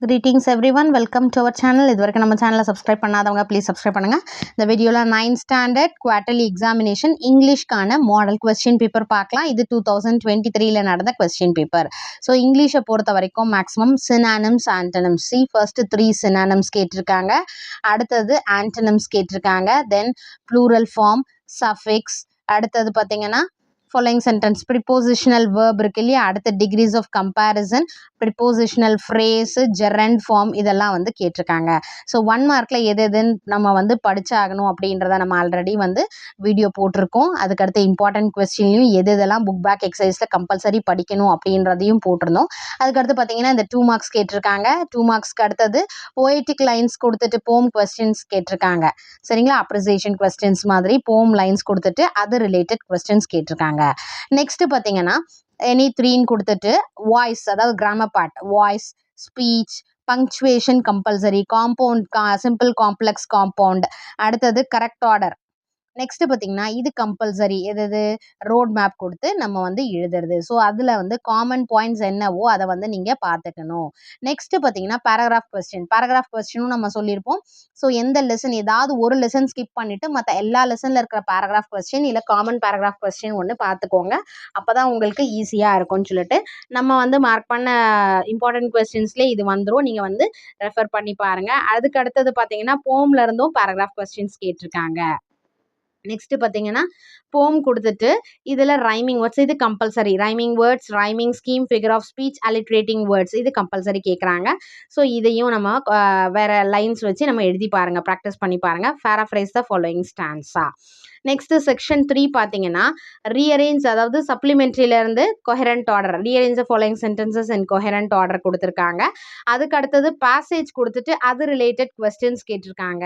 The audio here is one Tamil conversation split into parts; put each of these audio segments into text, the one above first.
Greetings everyone, welcome to our channel. இதுவரைக்கும் நம்ம சேனலை சப்ஸ்கிரைப் பண்ணாதவங்க ப்ளீஸ் சப்ஸ்கிரைப் பண்ணுங்கள். இந்த வீடியோவில் 9th ஸ்டாண்டர்ட் குவார்ட்டர்லி எக்ஸாமினேஷன் இங்கிலீஷ்க்கான மாடல் கொஸ்டின் பேப்பர் பார்க்கலாம். இது 2023 நடந்த கொஸ்டின் பேப்பர். ஸோ இங்கிலீஷை பொறுத்த வரைக்கும் maximum synonyms antonyms first 3 synonyms கேட்டிருக்காங்க. அடுத்தது ஆன்டனிம்ஸ் கேட்டிருக்காங்க. தென் ப்ளூரல் ஃபார்ம், சஃபிக்ஸ், அடுத்தது பார்த்தீங்கன்னா following sentence prepositional verb இருக்கு இல்லையா, அடுத்த degrees of comparison, prepositional phrase, gerund form இதெல்லாம் வந்து கேட்டிருக்காங்க. ஸோ 1 மார்க்கில் எது எதுன்னு நம்ம வந்து படிச்சாகணும் அப்படின்றத நம்ம ஆல்ரெடி வந்து வீடியோ போட்டிருக்கோம். அதுக்கடுத்து இம்பார்ட்டன்ட் கொஸ்டின்லையும் எது எதெல்லாம் புக் பேக் எக்ஸசைஸில் கம்பல்சரி படிக்கணும் அப்படின்றதையும் போட்டிருந்தோம். அதுக்கடுத்து பார்த்தீங்கன்னா இந்த 2 மார்க்ஸ் கேட்டிருக்காங்க. 2 மார்க்ஸ்க்கு அடுத்தது poetic lines கொடுத்துட்டு போம் கொஸ்டின்ஸ் கேட்டிருக்காங்க. சரிங்களா, அப்ரிசியேஷன் கொஸ்டின்ஸ் மாதிரி போம் லைன்ஸ் கொடுத்துட்டு அது ரிலேட்டட் கொஸ்டின்ஸ் கேட்டிருக்காங்க. நெக்ஸ்ட் பார்த்தீங்கன்னா எனி 3 கொடுத்துட்டு வாய்ஸ், அதாவது grammar part, voice, speech, punctuation compulsory, compound, simple complex compound, அடுத்தது கரெக்ட் ஆர்டர். நெக்ஸ்ட் பார்த்தீங்கன்னா இது கம்பல்சரி எது ரோட் மேப் கொடுத்து நம்ம வந்து எழுதுறது. ஸோ அதில் வந்து காமன் பாயிண்ட்ஸ் என்னவோ அதை வந்து நீங்கள் பார்த்துக்கணும். நெக்ஸ்ட் பார்த்தீங்கன்னா பேராகிராஃப் கொஸ்டினும் நம்ம சொல்லியிருப்போம். ஸோ எந்த லெசன், ஏதாவது ஒரு லெசன் ஸ்கிப் பண்ணிவிட்டு மற்ற எல்லா லெசனில் இருக்கிற பேராகிராஃப் கொஸ்டின் இல்லை காமன் பேராகிராஃப் கொஸ்டின் ஒன்று பார்த்துக்கோங்க. அப்போ தான் உங்களுக்கு ஈஸியாக இருக்கும்னு சொல்லிட்டு நம்ம வந்து மார்க் பண்ண இம்பார்ட்டன்ட் கொஸ்டின்ஸ்லேயே இது வந்துடும். நீங்கள் வந்து ரெஃபர் பண்ணி பாருங்கள். அதுக்கு அடுத்தது பார்த்தீங்கன்னா போம்ல இருந்தும் பேராகிராஃப் கொஸ்டின்ஸ் கேட்டிருக்காங்க. நெக்ஸ்ட் பார்த்தீங்கன்னா போம் கொடுத்துட்டு இதில் ரைமிங் வேர்ட்ஸ், இது compulsory. Rhyming words, rhyming scheme, figure of speech, alliterating words இது கம்பல்சரி கேட்குறாங்க. ஸோ இதையும் நம்ம வேற லைன்ஸ் வச்சு நம்ம எழுதி பாருங்கள், ப்ராக்டிஸ் பண்ணி பாருங்கள். Paraphrase the following stanza. Next section 3 பார்த்தீங்கன்னா ரீஅரேஞ்ச், அதாவது சப்ளிமெண்ட்ரியிலேருந்து coherent order, rearrange the following sentences in coherent order கொடுத்துருக்காங்க. அதுக்கு அடுத்தது பேசேஜ் கொடுத்துட்டு அது ரிலேட்டட் கொஸ்டின்ஸ் கேட்டிருக்காங்க.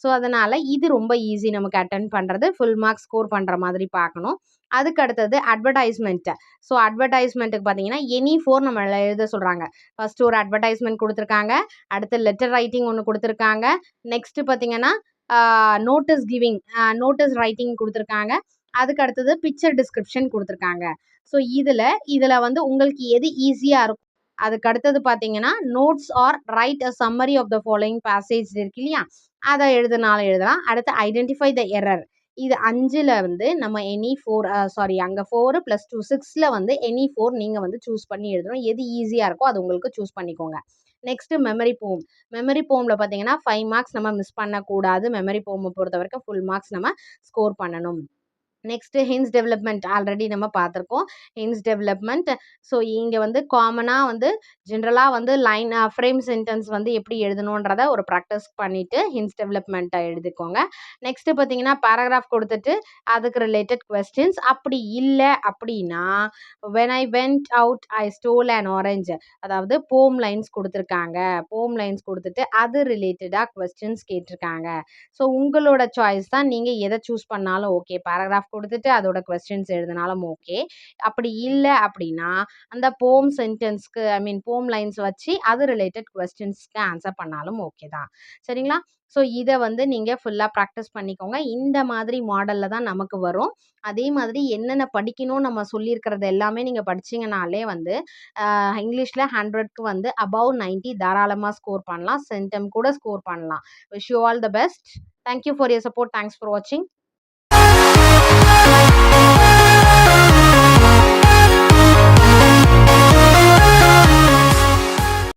ஸோ அதனால் இது ரொம்ப ஈஸி நமக்கு அட்டென்ட் பண்ணுறது, ஃபுல் மார்க் ஸ்கோர் பண்ணுற மாதிரி பார்க்கணும். அதுக்கு அடுத்தது அட்வர்டைஸ்மெண்ட். ஸோ அட்வர்டைஸ்மெண்ட்டுக்கு பார்த்தீங்கன்னா எனி 4 நம்ம எழுத சொல்கிறாங்க. ஃபர்ஸ்ட் ஒரு அட்வர்டைஸ்மெண்ட் கொடுத்துருக்காங்க, அடுத்து லெட்டர் ரைட்டிங் ஒன்று கொடுத்துருக்காங்க, நெக்ஸ்ட் பார்த்தீங்கன்னா நோட்டீஸ் கிவிங், நோட்டீஸ் ரைட்டிங் கொடுத்துருக்காங்க, அதுக்கு அடுத்தது பிக்சர் டிஸ்கிரிப்ஷன் கொடுத்துருக்காங்க. ஸோ இதில் வந்து உங்களுக்கு எது ஈஸியாக இருக்கும். அதுக்கு அடுத்தது பார்த்தீங்கன்னா notes are right a summary of the following passage இருக்கு இல்லையா, அதை எழுதினாலும் எழுதலாம். அடுத்து ஐடென்டிஃபை த எரர். இது 5ல் வந்து நம்ம எனி 4 அங்கே 4 + 2 6ல் வந்து எனி 4 நீங்கள் வந்து சூஸ் பண்ணி எழுதணும். எது ஈஸியாக இருக்கோ அது உங்களுக்கு சூஸ் பண்ணிக்கோங்க. நெக்ஸ்ட் மெமரி போம். மெமரி போமில் பார்த்தீங்கன்னா 5 மார்க்ஸ் நம்ம மிஸ் பண்ணக்கூடாது. மெமரி போமை பொறுத்த வரைக்கும் ஃபுல் மார்க்ஸ் நம்ம ஸ்கோர் பண்ணணும். நெக்ஸ்ட் ஹின்ஸ் டெவலப்மெண்ட் ஆல்ரெடி நம்ம பார்த்துருக்கோம். Hints development. ஸோ இங்கே வந்து காமனாக வந்து ஜென்ரலாக வந்து லைன் ஃப்ரேம் சென்டென்ஸ் வந்து எப்படி எழுதணுன்றத ஒரு ப்ராக்டிஸ் பண்ணிவிட்டு ஹின்ஸ் டெவலப்மெண்ட்டை எழுதிக்கோங்க. நெக்ஸ்ட்டு பார்த்தீங்கன்னா பேராகிராஃப் கொடுத்துட்டு அதுக்கு ரிலேட்டட் கொஸ்டின்ஸ். அப்படி இல்லை அப்படின்னா when I went out I stole an orange, அதாவது போம் லைன்ஸ் கொடுத்துருக்காங்க. போம் லைன்ஸ் கொடுத்துட்டு அது ரிலேட்டடாக கொஸ்டின்ஸ் கேட்டிருக்காங்க. ஸோ உங்களோட சாய்ஸ் தான், நீங்கள் எதை சூஸ் பண்ணாலும் ஓகே. பேராகிராஃப் கொடுத்துட்டு அதோட கொஸ்டின்ஸ் எழுதினாலும் ஓகே. அப்படி இல்லை அப்படின்னா அந்த போம் சென்டென்ஸ்க்கு போம் லைன்ஸ் வச்சு அது ரிலேட்டட் கொஸ்டின்ஸ்க்கு ஆன்சர் பண்ணாலும் ஓகே தான். சரிங்களா. ஸோ இதை வந்து நீங்கள் ஃபுல்லாக ப்ராக்டிஸ் பண்ணிக்கோங்க. இந்த மாதிரி மாடலில் தான் நமக்கு வரும். அதே மாதிரி என்னென்ன படிக்கணும் நம்ம சொல்லியிருக்கிறது எல்லாமே நீங்கள் படிச்சிங்கனாலே வந்து இங்கிலீஷில் 100க்கு வந்து above 90 தாராளமாக ஸ்கோர் பண்ணலாம். சென்டம் கூட ஸ்கோர் பண்ணலாம். Wish you all the best. Thank you for your support. Thanks for வாட்சிங்.